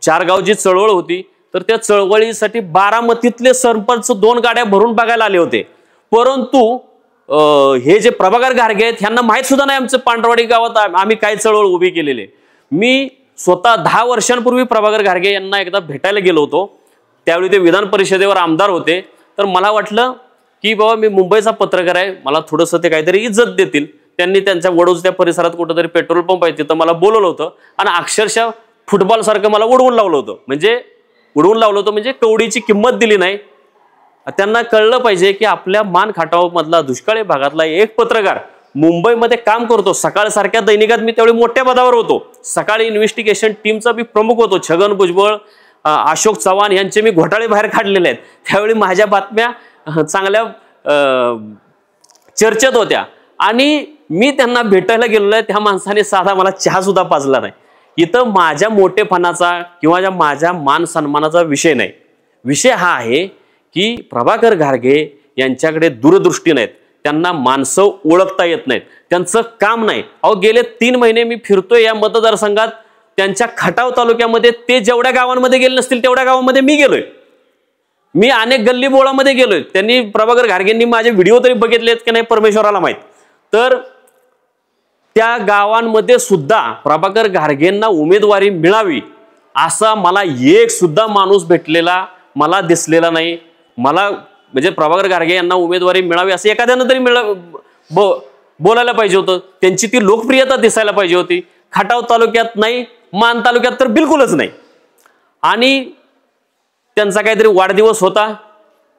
4 गाव जी चळवळ होती तर त्या चळवळीसाठी बारामतीतले सरपंच 2 गाड्या भरून बघायला आले होते, परंतु हे जे प्रभाकर घारगे आहेत ह्यांना माहित सुद्धा नाही आमचं पांढरवाडी गावात आम्ही काय चळवळ उभी केलेली। मी स्वतः 10 वर्षांपूर्वी प्रभाकर घारगे यांना एकदा भेटायला गेलो होतो, त्यावेळी ते विधान परिषदेवर आमदार होते। तर मला वाटलं की बाबा मी मुंबईचा पत्रकार आहे, मला थोडंसं ते काहीतरी इज्जत देतील। त्यांनी त्यांच्या वडोज त्या परिसरात कुठेतरी पेट्रोल पंप आहे तिथं मला बोलवलं होतं आणि अक्षरशः फुटबॉल सारखं मला उडवून लावलं होतं। म्हणजे कवडीची किंमत दिली नाही। त्यांना कळलं पाहिजे की आपल्या मान खटाव मधला दुष्काळी भागातला एक पत्रकार मुंबईमध्ये काम करतो। सकाळसारख्या दैनिकात मी त्यावेळी मोठ्या पदावर होतो, सकाळी इन्व्हेस्टिगेशन टीमचा मी प्रमुख होतो। छगन भुजबळ, अशोक चव्हाण यांचे मी घोटाळे बाहेर काढलेले आहेत। त्यावेळी माझ्या बातम्या चांगल्या चर्चेत होत्या आणि मी त्यांना भेटायला गेलेलो आहे, त्या माणसाने साधा मला चहा सुद्धा पाजला नाही। इथं माझ्या मोठेपणाचा किंवा माझ्या मान सन्मानाचा विषय नाही। विषय हा आहे की प्रभाकर घारगे यांच्याकडे दूरदृष्टी नाहीत, त्यांना माणसं ओळखता येत नाहीत, त्यांचं काम नाही। अहो गेले 3 महिने मी फिरतोय या मतदारसंघात, त्यांच्या खटाव तालुक्यामध्ये ते जेवढ्या गावांमध्ये गेले नसतील तेवढ्या गावांमध्ये मी गेलोय। मी अनेक गल्ली बोळामध्ये गेलोय, त्यांनी प्रभाकर घारगेंनी माझे व्हिडिओ तरी बघितलेत की नाही परमेश्वराला माहित। तर त्या गावांमध्ये सुद्धा प्रभाकर घारगेंना उमेदवारी मिळावी असा मला एक सुद्धा माणूस भेटलेला मला दिसलेला नाही। मला म्हणजे प्रभाकर घारगे यांना उमेदवारी मिळावी असं एखाद्यानं तरी बोलायला पाहिजे होतं, त्यांची ती लोकप्रियता दिसायला पाहिजे होती। खटाव तालुक्यात नाही, मान तालुक्यात तर बिलकुलच नाही। आणि त्यांचा काहीतरी वाढदिवस होता,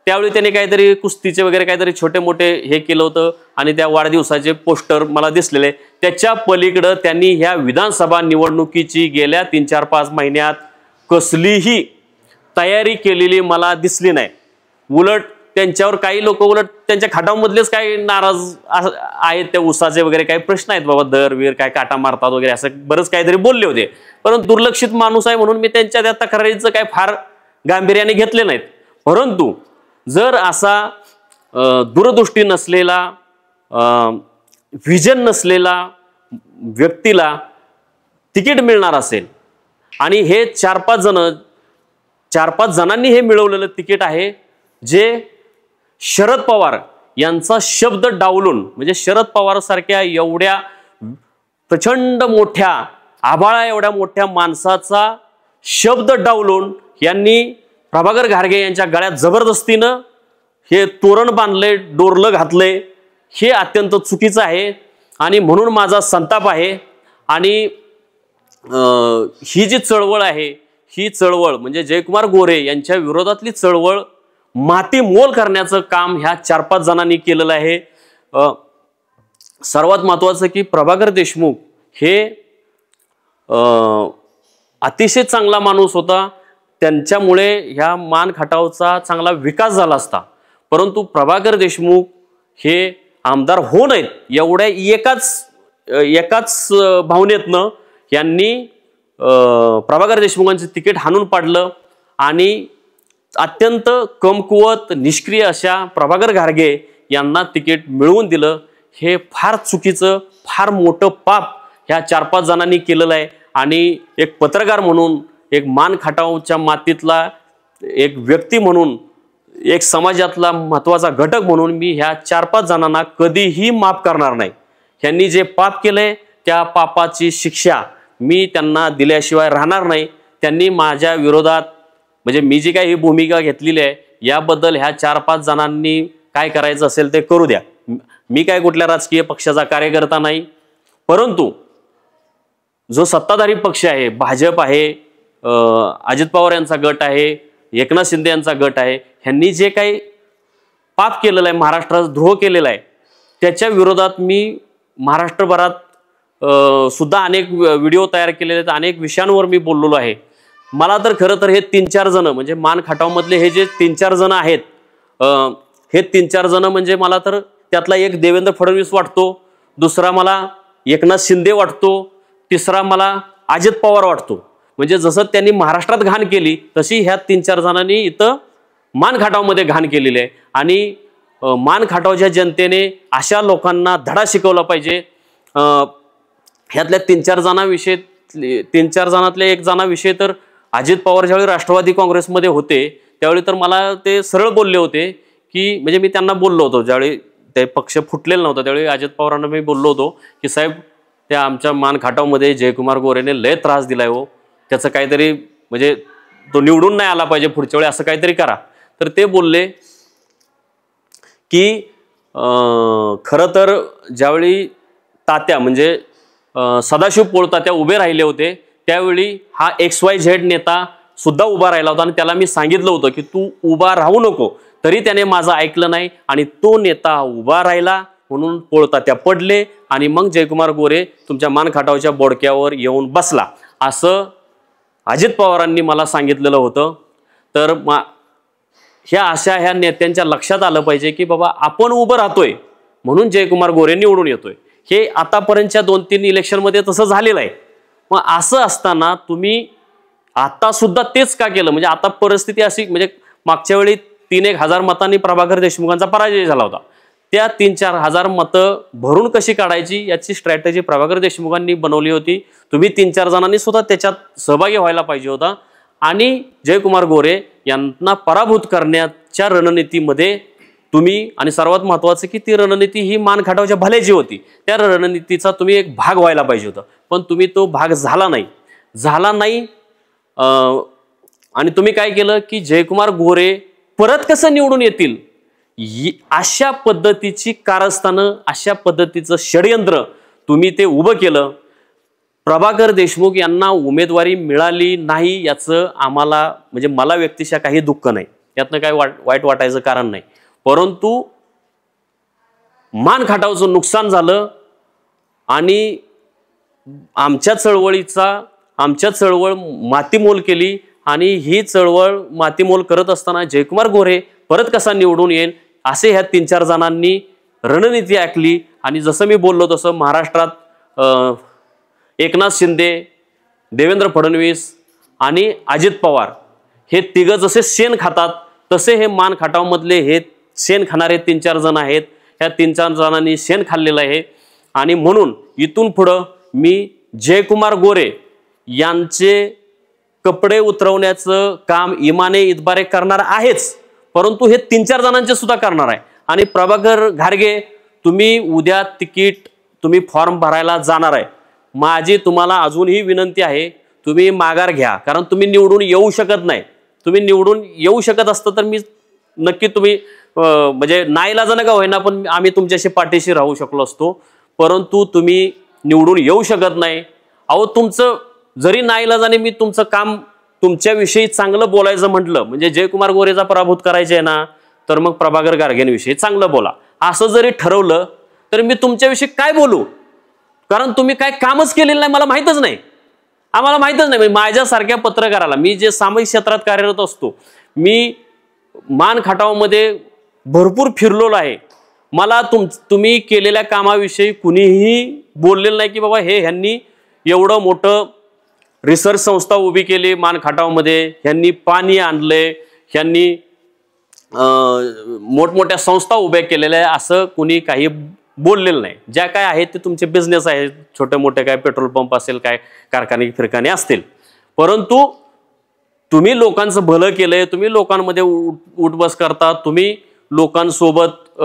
त्यावेळी त्यांनी काहीतरी कुस्तीचे वगैरे काहीतरी छोटे मोठे हे केलं होतं आणि त्या वाढदिवसाचे पोस्टर मला दिसलेले। त्याच्या पलीकडं त्यांनी ह्या विधानसभा निवडणुकीची गेल्या 3-4-5 महिन्यात कसलीही तयारी केलेली मला दिसली नाही. उलट त्यांच्यावर काही लोक उलट त्यांच्या खाटामधलेच काही नाराज आहेत, त्या उसाचे वगैरे काही प्रश्न आहेत बाबा, दरवीर काय काटा मारतात वगैरे असं बरंच काहीतरी बोलले होते. परंतु दुर्लक्षित माणूस आहे म्हणून मी त्यांच्या त्या तक्रारीचं काही फार गांभीर्याने घेतले नाहीत. परंतु जर असा दूरदृष्टी नसलेला, व्हिजन नसलेला व्यक्तीला तिकीट मिळणार असेल आणि हे 4-5 जणांनी हे मिळवलेलं तिकीट आहे, जे शरद पवार यांचा शब्द डावलून, म्हणजे शरद पवार सारख्या एवढ्या प्रचंड मोठ्या आभाळा एवढ्या मोठ्या माणसाचा शब्द डावलून यांनी प्रभाकर घारगे यांच्या गळ्यात जबरदस्तीनं हे तोरण बांधले, डोरलं घातले, हे अत्यंत चुकीचं आहे. आणि म्हणून माझा संताप आहे. आणि ही जी चळवळ आहे, ही चळवळ म्हणजे जयकुमार गोरे यांच्या विरोधातली चळवळ मातीमोल करण्याचं काम ह्या 4-5 जणांनी केलेलं आहे. सर्वात महत्त्वाचं की प्रभाकर देशमुख हे अतिशय चांगला माणूस होता, त्यांच्यामुळे ह्या मान खटावचा चांगला विकास झाला असता. परंतु प्रभाकर देशमुख हे आमदार होऊ नयेत एवढ्या एकाच भावनेतनं यांनी प्रभाकर देशमुखांचं तिकीट हाणून पाडलं आणि अत्यंत कमकुवत निष्क्रिय अशा प्रभाकर घारगे यांना तिकीट मिळवून दिलं. हे फार चुकीचं, फार मोठं पाप ह्या 4-5 जणांनी केलेलं आहे. आणि एक पत्रकार म्हणून, एक मान खटावच्या मातीतला एक व्यक्ती म्हणून, एक समाजातला महत्त्वाचा घटक म्हणून मी ह्या 4-5 जणांना कधीही माफ करणार नाही. ह्यांनी जे पाप केलंय त्या पापाची शिक्षा मी त्यांना दिल्याशिवाय राहणार नाही. त्यांनी माझ्या विरोधात म्हणजे मी जी काही ही भूमिका घेतलेली आहे याबद्दल ह्या 4-5 जणांनी काय करायचं असेल ते करू द्या. मी काय कुठल्या राजकीय पक्षाचा कार्यकर्ता नाही. परंतु जो सत्ताधारी पक्ष आहे, भाजप आहे, अजित पवार यांचा गट आहे, एकनाथ शिंदे यांचा गट आहे, ह्यांनी जे काही पाप केलेलं आहे, महाराष्ट्राचा द्रोह केलेला आहे, त्याच्या विरोधात मी महाराष्ट्रभरात सुद्धा अनेक व्हिडिओ तयार केलेले आहेत, अनेक विषयांवर मी बोललेलो आहे. मला तर खरं तर हे 3-4 जण म्हणजे मान खटावमधले हे जे 3-4 जण आहेत, हे 3-4 जण म्हणजे मला तर त्यातला एक देवेंद्र फडणवीस वाटतो, दुसरा मला एकनाथ शिंदे वाटतो, तिसरा मला अजित पवार वाटतो. म्हणजे जसं त्यांनी महाराष्ट्रात घाण केली तशी ह्या 3-4 जणांनी इथं मान खटावमध्ये घाण केलेली आहे. आणि मान खटावच्या जनतेने अशा लोकांना धडा शिकवला पाहिजे. ह्यातल्या 3-4 जणांविषयी, 3-4 जणातल्या एक जणाविषयी तर अजित पवार ज्यावेळी राष्ट्रवादी काँग्रेसमध्ये होते त्यावेळी तर मला ते सरळ बोलले होते की, म्हणजे मी त्यांना बोललो होतो ज्यावेळी ते पक्ष फुटलेला नव्हता त्यावेळी अजित पवारांना मी बोललो होतो की साहेब, त्या आमच्या मान खटावमध्ये जयकुमार गोरेने लय त्रास दिलाय हो, त्याचं काहीतरी म्हणजे तो निवडून नाही आला पाहिजे पुढच्या वेळी, असं काहीतरी करा. तर ते बोलले की खरं तर ज्यावेळी तात्या म्हणजे सदाशिव पोळ तात्या उभे राहिले होते त्यावेळी हा XYZ नेता सुद्धा उभा राहिला होता आणि त्याला मी सांगितलं होतं की तू उभा राहू नको, तरी त्याने माझं ऐकलं नाही आणि तो नेता उभा राहिला म्हणून पोळ तात्या पडले आणि मग जयकुमार गोरे तुमच्या मान खटावच्या बोडक्यावर येऊन बसला, असं अजित पवारांनी मला सांगितलेलं होतं. तर ह्या नेत्यांच्या लक्षात आलं पाहिजे की बाबा आपण उभं राहतोय म्हणून जयकुमार गोरे निवडून येतोय. हे आतापर्यंतच्या 2-3 इलेक्शनमध्ये तसं झालेलं आहे. मग असं असताना तुम्ही आता सुद्धा तेच का केलं? म्हणजे आता परिस्थिती अशी, म्हणजे मागच्या वेळी 3-1 हजार मतांनी प्रभाकर देशमुखांचा पराजय झाला होता, त्या 3-4 हजार मतं भरून कशी काढायची याची स्ट्रॅटेजी प्रभाकर देशमुखांनी बनवली होती. तुम्ही 3-4 जणांनी सुद्धा त्याच्यात सहभागी व्हायला पाहिजे होता आणि जयकुमार गोरे यांना पराभूत करण्याच्या रणनीतीमध्ये तुम्ही, आणि सर्वात महत्त्वाचं की ती रणनीती ही मान खटावच्या भल्याची होती, त्या रणनीतीचा तुम्ही एक भाग व्हायला पाहिजे होता. पण तुम्ही तो भाग झाला नाही. आणि तुम्ही काय केलं की जयकुमार गोरे परत कसं निवडून येतील अशा पद्धतीची कारस्थानं, अशा पद्धतीचं षडयंत्र तुम्ही ते उभं केलं. प्रभाकर देशमुख यांना उमेदवारी मिळाली नाही याचं आम्हाला, म्हणजे मला व्यक्तिशः काही दुःख नाही, यातनं काही वाईट वाटायचं कारण नाही. परंतु मान खटावचं नुकसान झालं आणि आमच्या चळवळ मातीमोल केली आणि ही चळवळ मातीमोल करत असताना जयकुमार गोरे परत कसा निवडून येईल असे ह्या 3-4 जणांनी रणनीती आखली. आणि जसं मी बोललो तसं महाराष्ट्रात एकनाथ शिंदे, देवेंद्र फडणवीस आणि अजित पवार हे तिघं जसे शेण खातात तसे हे मान खटावमधले हे शेण खाणारे 3-4 जण आहेत. ह्या 3-4 जणांनी शेण खाल्लेलं आहे. आणि म्हणून इथून पुढं मी जयकुमार गोरे यांचे कपडे उतरवण्याचं काम इमाने इतबारे करणार आहेच, परंतु हे 3-4 जणांचे सुद्धा करणार आहे. आणि प्रभाकर घारगे तुम्ही उद्या तिकीट तुम्ही फॉर्म भरायला जाणार आहे. माझी तुम्हाला अजूनही विनंती आहे, तुम्ही माघार घ्या, कारण तुम्ही निवडून येऊ शकत नाही. तुम्ही निवडून येऊ शकत असतं तर मी नक्की तुम्ही म्हणजे नाईलाजानं का होईना पण आम्ही तुमच्याशी पाठीशी राहू शकलो असतो, परंतु तुम्ही निवडून येऊ शकत नाही. अहो तुमचं जरी नाईलाजाने मी तुमचं काम तुमच्याविषयी चांगलं बोलायचं म्हटलं म्हणजे जयकुमार गोरेचा पराभूत करायचे आहे ना, तर मग प्रभाकर घारगेंविषयी चांगलं बोला असं जरी ठरवलं तर मी तुमच्याविषयी काय बोलू, कारण तुम्ही काय कामच केलेलं नाही, मला माहीतच नाही, आम्हाला माहीतच नाही. माझ्यासारख्या पत्रकाराला, मी जे सामाजिक क्षेत्रात कार्यरत असतो, मी मान खटावमध्ये भरपूर फिरलेलो आहे, मला तुम्ही केलेल्या कामाविषयी कुणीही बोललेलं नाही की बाबा ह्यांनी एवढं मोठं रिसर्च संस्था उभी केली मान खटावमध्ये, ह्यांनी पाणी आणलंय, ह्यांनी मोठमोठ्या संस्था उभ्या केलेल्या आहे असं कुणी काही बोललेलं नाही. ज्या काय आहेत ते तुमचे बिझनेस आहेत, छोटे मोठे काय पेट्रोल पंप असेल, काय कारखाने फिरखाने असतील, परंतु तुम्ही लोकांचं भलं केलंय, तुम्ही लोकांमध्ये उठबस करता, तुम्ही लोकांसोबत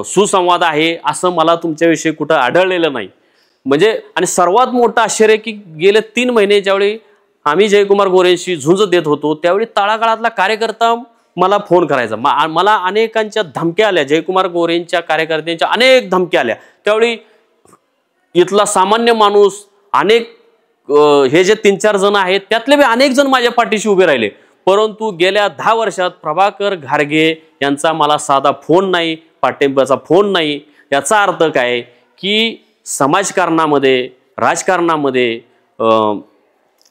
सुसंवाद आहे असं मला तुमच्याविषयी कुठं आढळलेलं नाही. म्हणजे आणि सर्वात मोठं आश्चर्य की गेले 3 महिने ज्यावेळी आम्ही जयकुमार गोरेंशी झुंज देत होतो त्यावेळी तळागाळातला कार्यकर्ता मला फोन करायचा, मला अनेकांच्या धमक्या आल्या, जयकुमार गोरेंच्या कार्यकर्त्यांच्या अनेक धमक्या आल्या. त्यावेळी इथला सामान्य माणूस अनेक हे जे 3-4 जण आहेत त्यातले बी अनेक जण माझ्या पाठीशी उभे राहिले, परंतु गेल्या 10 वर्षात प्रभाकर घारगे यांचा मला साधा फोन नाही, पाठिंब्याचा फोन नाही. याचा अर्थ काय की समाजकारणामध्ये, राजकारणामध्ये,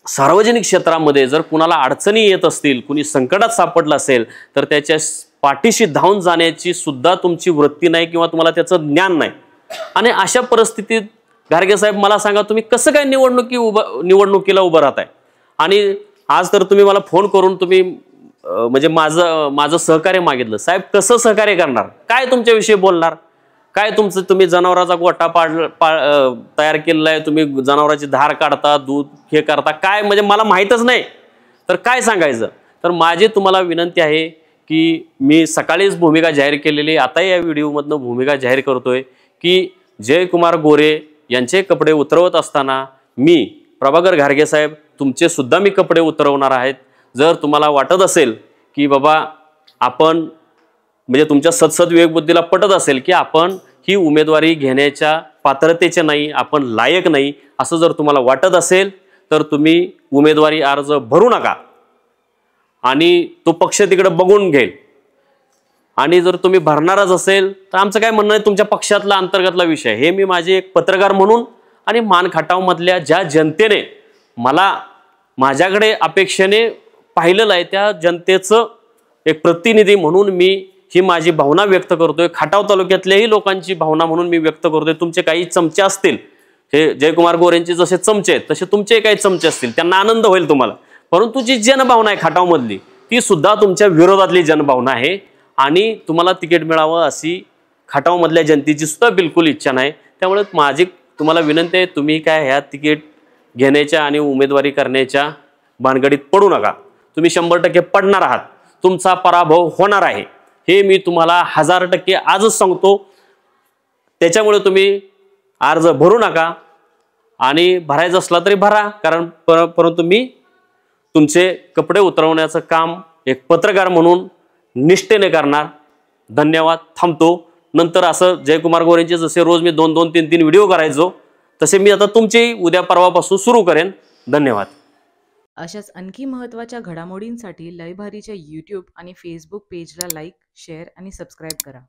सार्वजनिक क्षेत्रामध्ये जर कुणाला अडचणी येत असतील, कुणी संकटात सापडलं असेल तर त्याच्या पाठीशी धावून जाण्याची सुद्धा तुमची वृत्ती नाही किंवा तुम्हाला त्याचं ज्ञान नाही. आणि अशा परिस्थितीत घारगे साहेब मला सांगा, तुम्ही कसं काय निवडणुकीला उभं राहताय? आणि आज तर तुम्ही मला फोन करून तुम्ही म्हणजे माझं सहकार्य मागितलं. साहेब कसं सहकार्य करणार, काय तुमच्याविषयी बोलणार, काय तुम्ही जनावराचा गोठा तयार केलेला आहे, तुम्ही जनावराची धार काढता, दूध हे करता, काय म्हणजे मला माहीतच नाही तर काय सांगायचं. तर माझी तुम्हाला विनंती आहे की मी सकाळीच भूमिका जाहीर केलेली, आता या व्हिडिओमधनं भूमिका जाहीर करतोय की जयकुमार गोरे यांचे कपडे उतरवत असताना मी प्रभाकर घारगे साहेब तुमचे सुद्धा मी कपडे उतरवणार आहेत. जर तुम्हाला वाटत असेल की बाबा आपण म्हणजे तुमच्या सदसद विवेकबुद्धीला पटत असेल की आपण ही उमेदवारी घेण्याच्या पात्रतेचे नाही, आपण लायक नाही, असं जर तुम्हाला वाटत असेल तर तुम्ही उमेदवारी अर्ज भरू नका आणि तो पक्ष तिकडे बघून घेईल. आणि जर तुम्ही भरणारच असेल तर आमचं काय म्हणणं आहे, तुमच्या पक्षातला अंतर्गतला विषय, हे मी माझे एक पत्रकार म्हणून आणि मान खटावमधल्या ज्या जनतेने मला माझ्याकडे अपेक्षेने पाहिलेलं आहे त्या जनतेचं एक प्रतिनिधी म्हणून मी ही माझी भावना व्यक्त करतोय. खटाव तालुक्यातल्याही लोकांची भावना म्हणून मी व्यक्त करतोय. तुमचे काही चमचे असतील, हे जयकुमार गोरेंचे जसे चमचे आहेत तसे तुमचे काही चमचे असतील, त्यांना आनंद होईल तुम्हाला, परंतु जी जनभावना आहे खटावमधली ती सुद्धा तुमच्या विरोधातली जनभावना आहे आणि तुम्हाला तिकीट मिळावं अशी खटावमधल्या जनतेची सुद्धा बिलकुल इच्छा नाही. त्यामुळे माझी तुम्हाला विनंती आहे, तुम्ही काय ह्या तिकीट घेण्याच्या आणि उमेदवारी करण्याच्या भानगडीत पडू नका. तुम्ही 100% पडणार आहात, तुमचा पराभव होणार आहे हे मी तुम्हाला 1000% आजच सांगतो. त्याच्यामुळे तुम्ही अर्ज भरू नका आणि भरायचं असला तरी भरा, कारण परंतु मी तुमचे कपडे उतरवण्याचं काम एक पत्रकार म्हणून निष्ठेने करणार. धन्यवाद. थांबतो. नंतर असं जयकुमार गोरेंचे जसे रोज मी 2-2, 3-3 व्हिडिओ करायचो तसे मी आता तुमचे उद्या परवापासून सुरू करेन. धन्यवाद. अशाच आणखी महत्त्वाच्या घडामोडींसाठी लयभारीच्या यूट्यूब आणि फेसबुक पेजला लाईक, शेअर आणि सबस्क्राईब करा.